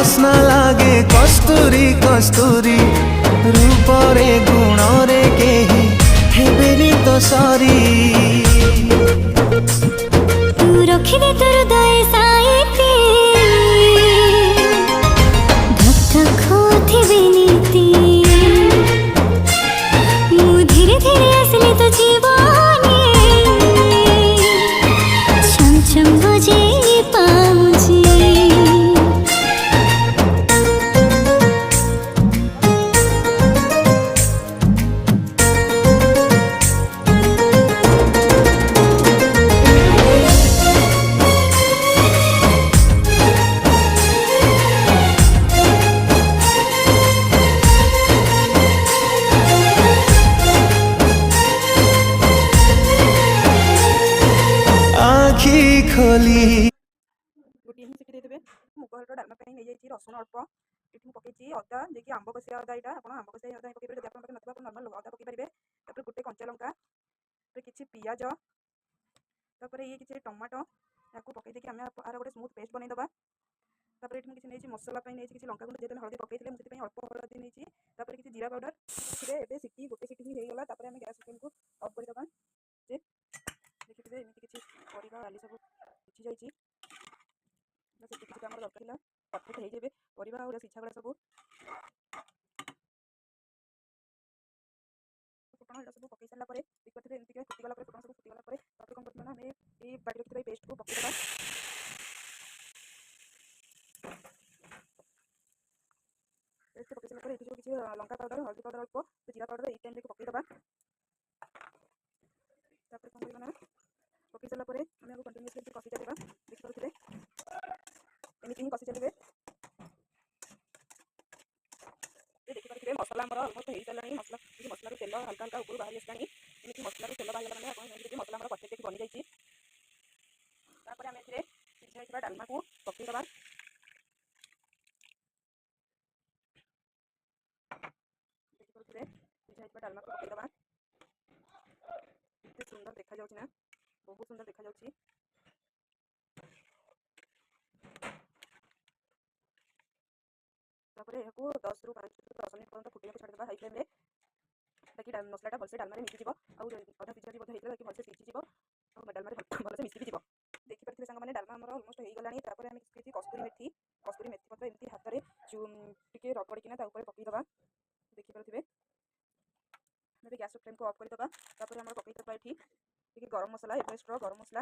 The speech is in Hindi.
बास्ना लागे कस्तूरी कस्तूरी रूपरे गुणरे केही हेबेनी तो सरी तू रखिदे तोर दय साइती धक धक होथिबे नीति मु धीरे धीरे असली तो जीवनी छम छम बजे पाउची आखी खोली गोटे ही सीटी देदेवे मुग हरड़ डालमा नहीं जाइए रसुण अल्प ये पकई अदा जी आंब कषिया अदा यहाँ आप आंब कषिया अदा पकड़ जब आप नथिबा नर्माल अदा पकईपारे गोटे कंचा लंका किसी पिज ये किसी टमाटो या पकई देखिए आम आर गोटे स्मूथ पेस्ट बनईदबा ये किसी नहीं मसला नहीं किसी लंका गुंड जेहेतु हल्दी पकई मुझे अल्प हल्दी नहीं किसी जीरा पाउडर ए सीटी गोटे सीटी भी होगा तापर आम गैस फ्लेम को अफ करदे देखिए एमती किसी परिवा डाली सब सीझी जाइए से किसी आम दरकार परफेक्ट हो जाए परिवा और सीझा गुड़ा सब फुटण सब पकई सारा देखिए एमती फुटीगला फुटण सब फुटीगला कौन करना आम ये बाटी रखी पेस्ट को पकईदा पेस्ट पकई सारा ये किसी लंका पाउडर हल्दी पाउडर अल्प जीरा पाउडर ये टाइम पकईदबा कौन करना पकई सारापर आम कंटिन्यूअसली कषि चलवा देखिए एमती ही कषि चलिए देखिए मसला आमर अलमोस्ट हो सारे मसला मसला तेल हल्का हल्का ऊपर बाहरी आसानी एमती मसला तेल बाहर मैंने आप मसला आम परफेक्ट बनी जाइए आम सीझा डालमा को पकईदबा देखिए सीझा डालमा को पकईदबा केते सुंदर देखा जाउछि ना बहुत सुंदर देखा जाउछि तापर यह 10 रु 5 रु 10 मिनट पर्यंत फुटे छाड़ीदा हाई फ्लेम ताकि मसलाटा भलसे डालमा मिसीज अधा सीझा भी होता है भलसे सीझीज और डालमा भलसे मिसी भी देखिए सांग डालमा आमर अलमोस्ट हो गलानी आम किसी कस्तूरी मेथी पत्र एमती हाथ में टे रगड़िकिना पकईदबा देखिए गैस फ्लेम को अफ करदबा आम पकईदबा ये गरम मसला एवरेस्ट गरम मसला